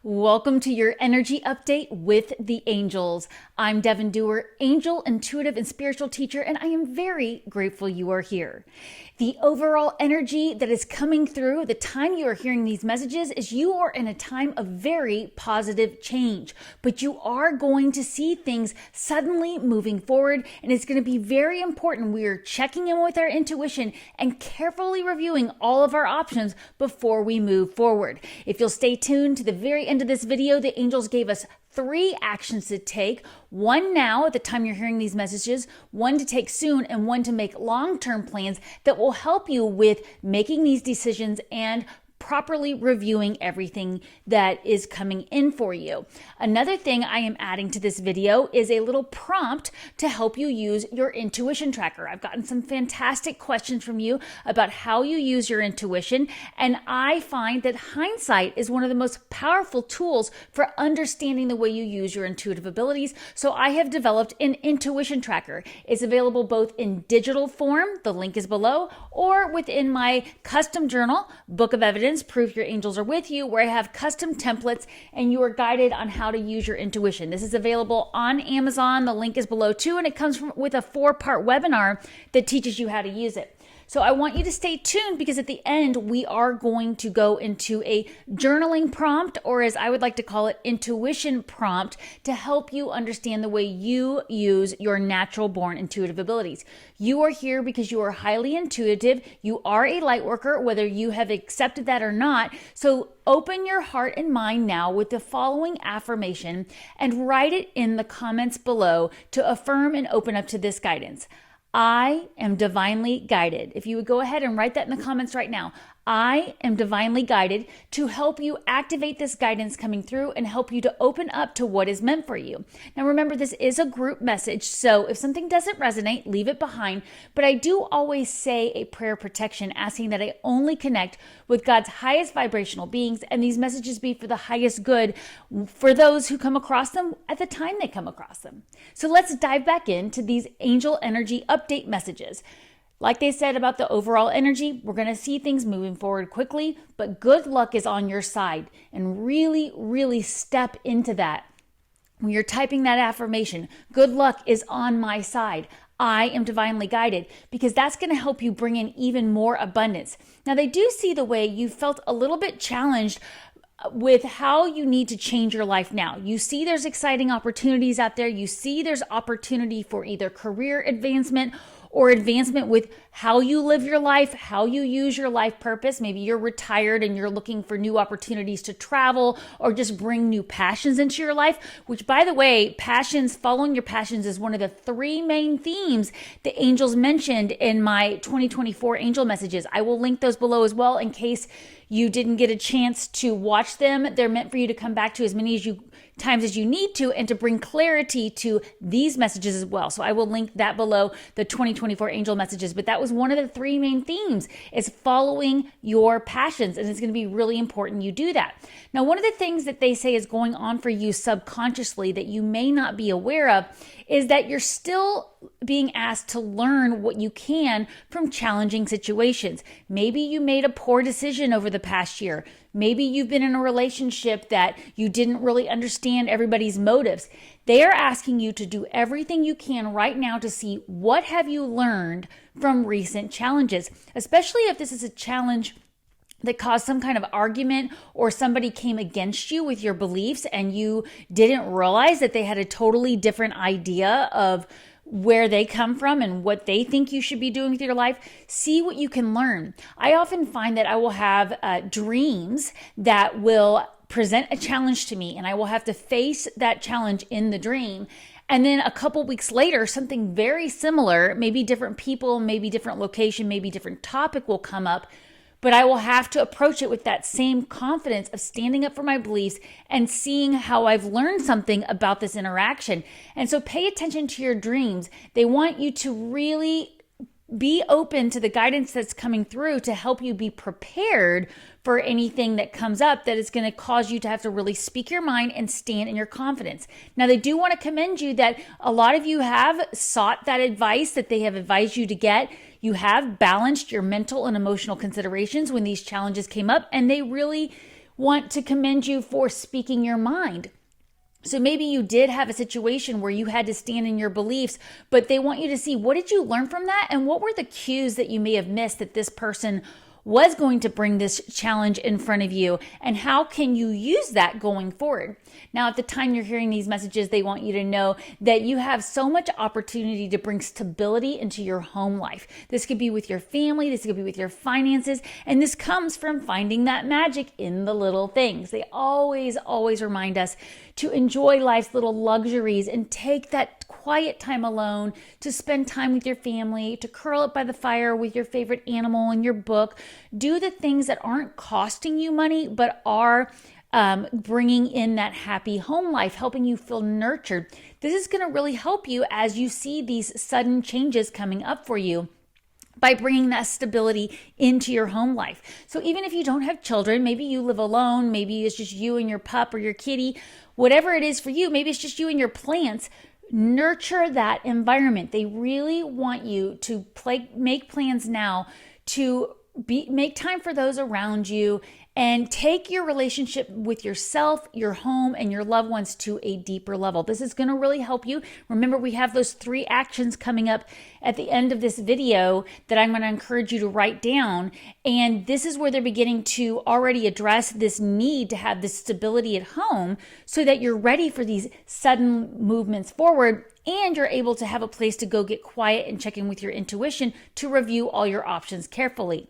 Welcome to your energy update with the angels. I'm Devon Duerr, angel, intuitive, and spiritual teacher, and I am very grateful you are here. The overall energy that is coming through the time you are hearing these messages is you are in a time of very positive change, but you are going to see things suddenly moving forward, and it's going to be very important. We are checking in with our intuition and carefully reviewing all of our options before we move forward. If you'll stay tuned to the very end of this video, the angels gave us 3 actions to take. 1 now at the time you're hearing these messages, 1 to take soon, and 1 to make long-term plans that will help you with making these decisions and properly reviewing everything that is coming in for you. Another thing I am adding to this video is a little prompt to help you use your intuition tracker. I've gotten some fantastic questions from you about how you use your intuition, and I find that hindsight is one of the most powerful tools for understanding the way you use your intuitive abilities. So I have developed an intuition tracker. It's available both in digital form, the link is below, or within my custom journal, Book of Evidence, Proof Your Angels Are With You, where I have custom templates and you are guided on how to use your intuition. This is available on Amazon. The link is below too, and it comes with a 4-part webinar that teaches you how to use it. So I want you to stay tuned because at the end, we are going to go into a journaling prompt, or as I would like to call it, intuition prompt, to help you understand the way you use your natural born intuitive abilities. You are here because you are highly intuitive. You are a light worker, whether you have accepted that or not. So open your heart and mind now with the following affirmation and write it in the comments below to affirm and open up to this guidance. I am divinely guided. If you would go ahead and write that in the comments right now. I am divinely guided to help you activate this guidance coming through and help you to open up to what is meant for you. Now remember, this is a group message, so if something doesn't resonate, leave it behind. But I do always say a prayer protection, asking that I only connect with God's highest vibrational beings, and these messages be for the highest good for those who come across them at the time they come across them. So let's dive back into these angel energy update messages. Like they said about the overall energy, we're going to see things moving forward quickly, but good luck is on your side, and really, really step into that. When you're typing that affirmation, good luck is on my side. I am divinely guided, because that's going to help you bring in even more abundance. Now, they do see the way you felt a little bit challenged with how you need to change your life now. You see there's exciting opportunities out there. You see there's opportunity for either career advancement or advancement with how you live your life, how you use your life purpose. Maybe you're retired and you're looking for new opportunities to travel or just bring new passions into your life, which, by the way, passions, following your passions is one of the 3 main themes the angels mentioned in my 2024 angel messages. I will link those below as well in case you didn't get a chance to watch them. They're meant for you to come back to as many times as you need to, and to bring clarity to these messages as well. So I will link that below, the 2024 angel messages. But that was one of the 3 main themes, is following your passions. And it's going to be really important you do that. Now, one of the things that they say is going on for you subconsciously that you may not be aware of is that you're still being asked to learn what you can from challenging situations. Maybe you made a poor decision over the past year. Maybe you've been in a relationship that you didn't really understand everybody's motives. They are asking you to do everything you can right now to see what have you learned from recent challenges, especially if this is a challenge that caused some kind of argument or somebody came against you with your beliefs and you didn't realize that they had a totally different idea of where they come from and what they think you should be doing with your life. See what you can learn. I often find that I will have dreams that will present a challenge to me, and I will have to face that challenge in the dream. And then a couple weeks later, something very similar, maybe different people, maybe different location, maybe different topic will come up, but I will have to approach it with that same confidence of standing up for my beliefs and seeing how I've learned something about this interaction. And so pay attention to your dreams. They want you to really be open to the guidance that's coming through to help you be prepared for anything that comes up that is going to cause you to have to really speak your mind and stand in your confidence. Now, they do want to commend you that a lot of you have sought that advice that they have advised you to get. You have balanced your mental and emotional considerations when these challenges came up, and they really want to commend you for speaking your mind. So maybe you did have a situation where you had to stand in your beliefs, but they want you to see, what did you learn from that? And what were the cues that you may have missed that this person was going to bring this challenge in front of you? And how can you use that going forward? Now, at the time you're hearing these messages, they want you to know that you have so much opportunity to bring stability into your home life. This could be with your family, this could be with your finances, and this comes from finding that magic in the little things. They always remind us to enjoy life's little luxuries and take that quiet time alone, to spend time with your family, to curl up by the fire with your favorite animal and your book. Do the things that aren't costing you money, but are bringing in that happy home life, helping you feel nurtured. This is going to really help you as you see these sudden changes coming up for you, by bringing that stability into your home life. So even if you don't have children, maybe you live alone, maybe it's just you and your pup or your kitty, whatever it is for you, maybe it's just you and your plants, nurture that environment. They really want you to make plans now to make time for those around you, and take your relationship with yourself, your home, and your loved ones to a deeper level. This is going to really help you. Remember, we have those 3 actions coming up at the end of this video that I'm going to encourage you to write down. And this is where they're beginning to already address this need to have this stability at home so that you're ready for these sudden movements forward, and you're able to have a place to go get quiet and check in with your intuition to review all your options carefully.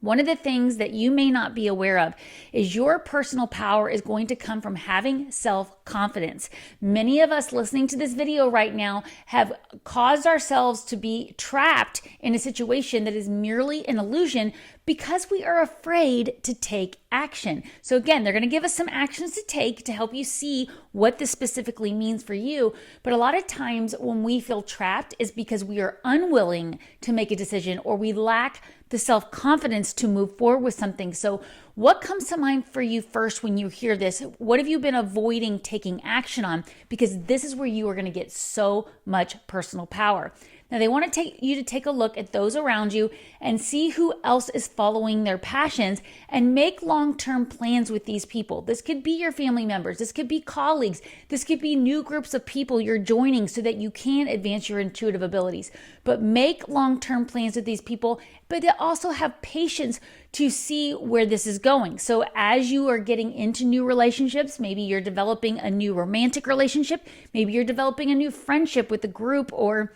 One of the things that you may not be aware of is your personal power is going to come from having self-confidence. Many of us listening to this video right now have caused ourselves to be trapped in a situation that is merely an illusion because we are afraid to take action. So again, they're going to give us some actions to take to help you see what this specifically means for you. But a lot of times when we feel trapped is because we are unwilling to make a decision, or we lack the self-confidence to move forward with something. So what comes to mind for you first when you hear this? What have you been avoiding taking action on? Because this is where you are going to get so much personal power. Now, they want you to take a look at those around you and see who else is following their passions, and make long-term plans with these people. This could be your family members. This could be colleagues. This could be new groups of people you're joining so that you can advance your intuitive abilities. But make long-term plans with these people, but also have patience to see where this is going. So as you are getting into new relationships, maybe you're developing a new romantic relationship, maybe you're developing a new friendship with a group or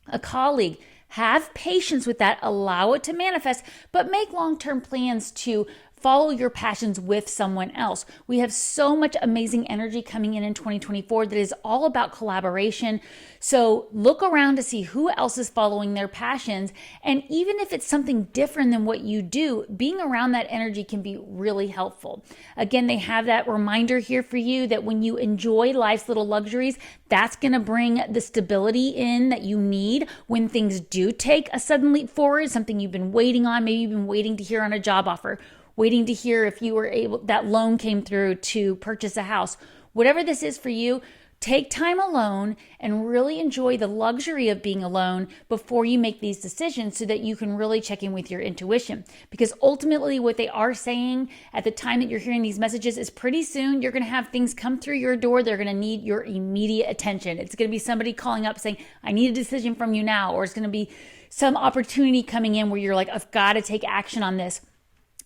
a colleague, have patience with that, allow it to manifest, but make long-term plans to follow your passions with someone else. We have so much amazing energy coming in 2024 that is all about collaboration. So look around to see who else is following their passions. And even if it's something different than what you do, being around that energy can be really helpful. Again, they have that reminder here for you that when you enjoy life's little luxuries, that's going to bring the stability in that you need when things do take a sudden leap forward, something you've been waiting on. Maybe you've been waiting to hear on a job offer, waiting to hear if you were able, that loan came through to purchase a house. Whatever this is for you, take time alone and really enjoy the luxury of being alone before you make these decisions so that you can really check in with your intuition. Because ultimately what they are saying at the time that you're hearing these messages is pretty soon you're going to have things come through your door. They're going to need your immediate attention. It's going to be somebody calling up saying, I need a decision from you now. Or it's going to be some opportunity coming in where you're like, I've got to take action on this.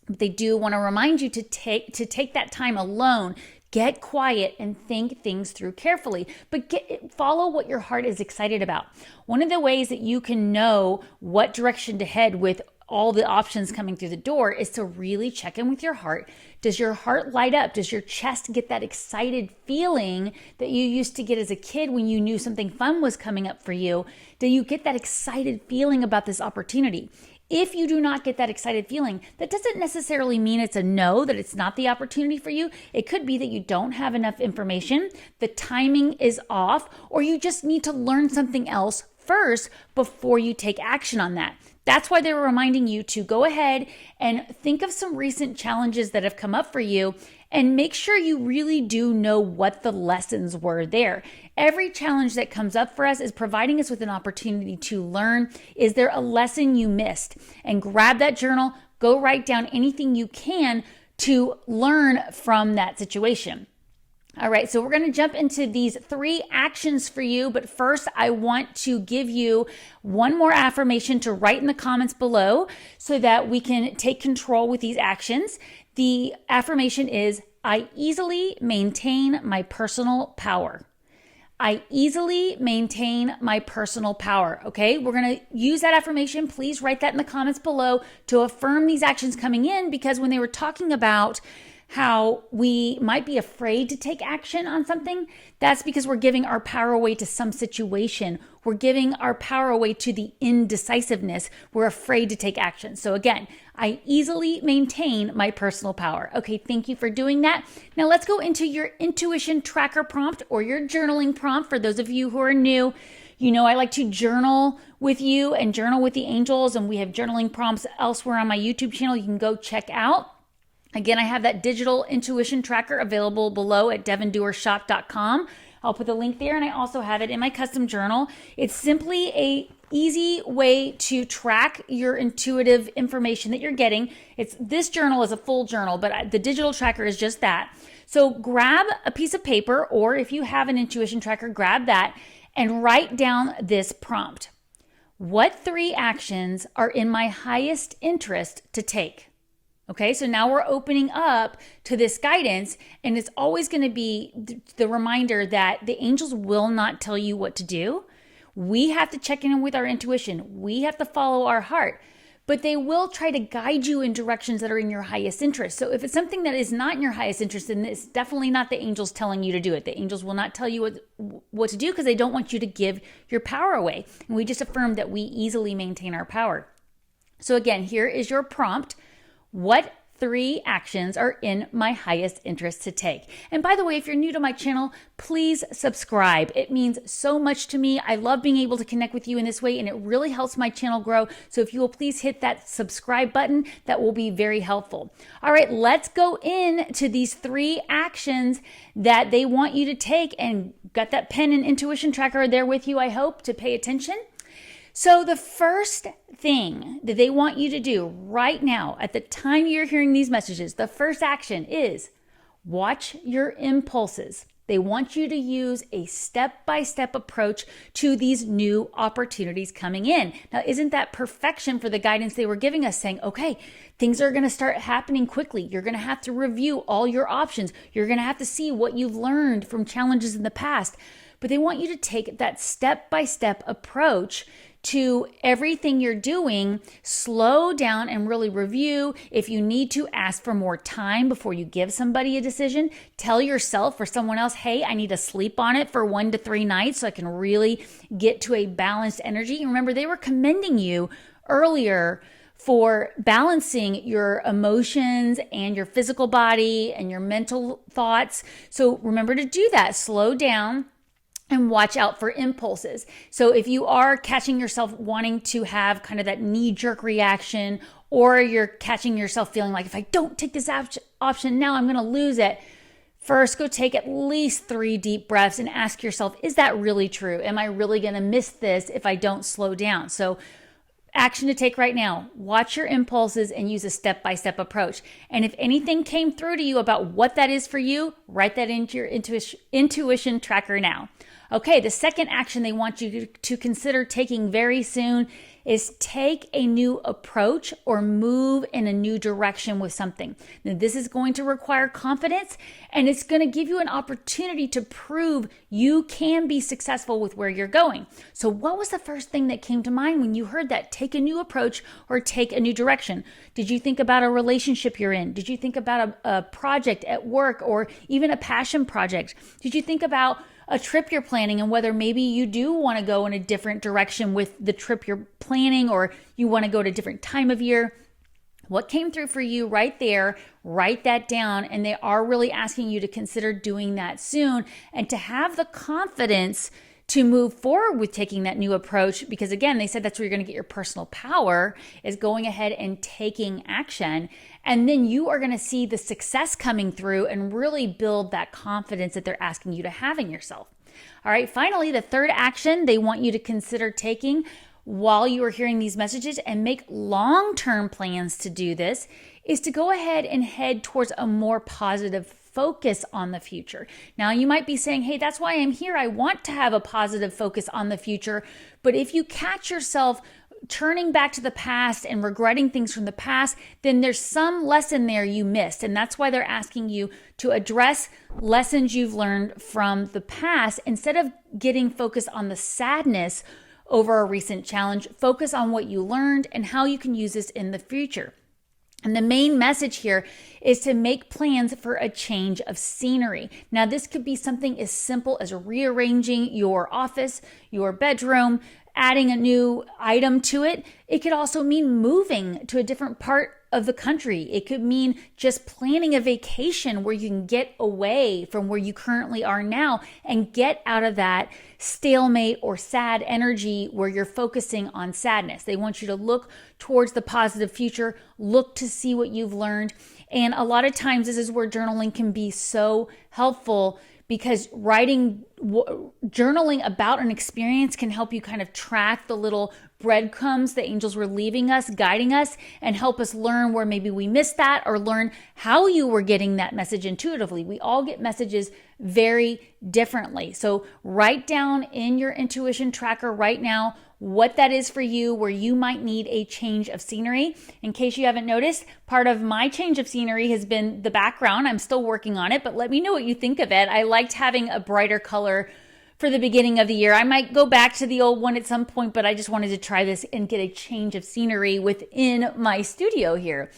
But they do want to remind you to take that time alone, get quiet, and think things through carefully. But follow what your heart is excited about. One of the ways that you can know what direction to head with all the options coming through the door is to really check in with your heart. Does your heart light up? Does your chest get that excited feeling that you used to get as a kid when you knew something fun was coming up for you? Do you get that excited feeling about this opportunity? If you do not get that excited feeling, that doesn't necessarily mean it's a no, that it's not the opportunity for you. It could be that you don't have enough information, the timing is off, or you just need to learn something else first before you take action on that. That's why they were reminding you to go ahead and think of some recent challenges that have come up for you and make sure you really do know what the lessons were there. Every challenge that comes up for us is providing us with an opportunity to learn. Is there a lesson you missed? And grab that journal, go write down anything you can to learn from that situation. All right, so we're going to jump into these 3 actions for you, but first I want to give you one more affirmation to write in the comments below so that we can take control with these actions. The affirmation is, I easily maintain my personal power. I easily maintain my personal power. Okay, we're going to use that affirmation. Please write that in the comments below to affirm these actions coming in, because when they were talking about how we might be afraid to take action on something, that's because we're giving our power away to some situation. We're giving our power away to the indecisiveness. We're afraid to take action. So again, I easily maintain my personal power. Okay, thank you for doing that. Now let's go into your intuition tracker prompt or your journaling prompt. For those of you who are new, you know I like to journal with you and journal with the angels, and we have journaling prompts elsewhere on my YouTube channel you can go check out. Again, I have that digital intuition tracker available below at devonduershop.com. I'll put the link there, and I also have it in my custom journal. It's simply a easy way to track your intuitive information that you're getting. This journal is a full journal, but the digital tracker is just that. So grab a piece of paper, or if you have an intuition tracker, grab that and write down this prompt. What 3 actions are in my highest interest to take? Okay, so now we're opening up to this guidance, and it's always going to be the reminder that the angels will not tell you what to do. We have to check in with our intuition. We have to follow our heart, but they will try to guide you in directions that are in your highest interest. So if it's something that is not in your highest interest, then it's definitely not the angels telling you to do it. The angels will not tell you what to do because they don't want you to give your power away. And we just affirmed that we easily maintain our power. So again, here is your prompt. What 3 actions are in my highest interest to take? And by the way, if you're new to my channel, please subscribe. It means so much to me. I love being able to connect with you in this way, and it really helps my channel grow. So if you will please hit that subscribe button, that will be very helpful. All right, let's go into these 3 actions that they want you to take, and got that pen and intuition tracker there with you, I hope, to pay attention. So the first thing that they want you to do right now, at the time you're hearing these messages, the first action is watch your impulses. They want you to use a step-by-step approach to these new opportunities coming in. Now, isn't that perfection for the guidance they were giving us, saying, okay, things are going to start happening quickly. You're going to have to review all your options. You're going to have to see what you've learned from challenges in the past. But they want you to take that step-by-step approach to everything you're doing. Slow down and really review. If you need to, ask for more time before you give somebody a decision. Tell yourself or someone else, hey, I need to sleep on it for 1 to 3 nights so I can really get to a balanced energy. And remember, they were commending you earlier for balancing your emotions and your physical body and your mental thoughts. So remember to do that. Slow down and watch out for impulses. So if you are catching yourself wanting to have kind of that knee-jerk reaction, or you're catching yourself feeling like, if I don't take this option now, I'm going to lose it. First, go take at least 3 deep breaths and ask yourself, is that really true? Am I really going to miss this if I don't slow down? So action to take right now. Watch your impulses and use a step-by-step approach. And if anything came through to you about what that is for you, write that into your intuition tracker now. Okay, the second action they want you to consider taking very soon is take a new approach or move in a new direction with something. Now, this is going to require confidence, and it's going to give you an opportunity to prove you can be successful with where you're going. So what was the first thing that came to mind when you heard that? Take a new approach or take a new direction. Did you think about a relationship you're in? Did you think about a project at work or even a passion project? Did you think about a trip you're planning and whether maybe you do want to go in a different direction with the trip you're planning, or you want to go at a different time of year? What came through for you right there? Write that down. And they are really asking you to consider doing that soon and to have the confidence to move forward with taking that new approach, because again, they said that's where you're going to get your personal power, is going ahead and taking action. And then you are going to see the success coming through and really build that confidence that they're asking you to have in yourself. All right, finally, the third action they want you to consider taking while you are hearing these messages and make long-term plans to do this is to go ahead and head towards a more positive focus on the future. Now, you might be saying, hey, that's why I'm here. I want to have a positive focus on the future. But if you catch yourself turning back to the past and regretting things from the past, then there's some lesson there you missed. And that's why they're asking you to address lessons you've learned from the past. Instead of getting focused on the sadness over a recent challenge, focus on what you learned and how you can use this in the future. And the main message here is to make plans for a change of scenery. Now, this could be something as simple as rearranging your office, your bedroom, adding a new item to it. It could also mean moving to a different part of the country. It could mean just planning a vacation where you can get away from where you currently are now and get out of that stalemate or sad energy where you're focusing on sadness. They want you to look towards the positive future, look to see what you've learned. And a lot of times this is where journaling can be so helpful, because journaling about an experience can help you kind of track the little breadcrumbs the angels were leaving us, guiding us, and help us learn where maybe we missed that, or learn how you were getting that message intuitively. We all get messages very differently. So write down in your intuition tracker right now what that is for you, where you might need a change of scenery. In case you haven't noticed, part of my change of scenery has been the background. I'm still working on it, but let me know what you think of it. I liked having a brighter color for the beginning of the year. I might go back to the old one at some point, but I just wanted to try this and get a change of scenery within my studio here.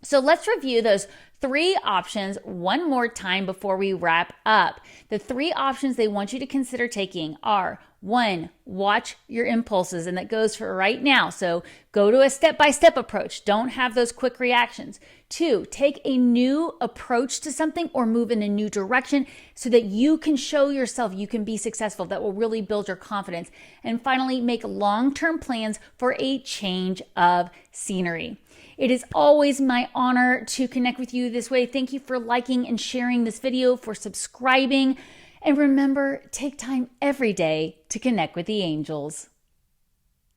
So let's review those 3 options one more time before we wrap up. The 3 options they want you to consider taking are: 1, watch your impulses, and that goes for right now. So go to a step-by-step approach. Don't have those quick reactions. 2, take a new approach to something or move in a new direction so that you can show yourself you can be successful. That will really build your confidence. And finally, make long-term plans for a change of scenery. It is always my honor to connect with you this way. Thank you for liking and sharing this video, for subscribing. And remember, take time every day to connect with the angels.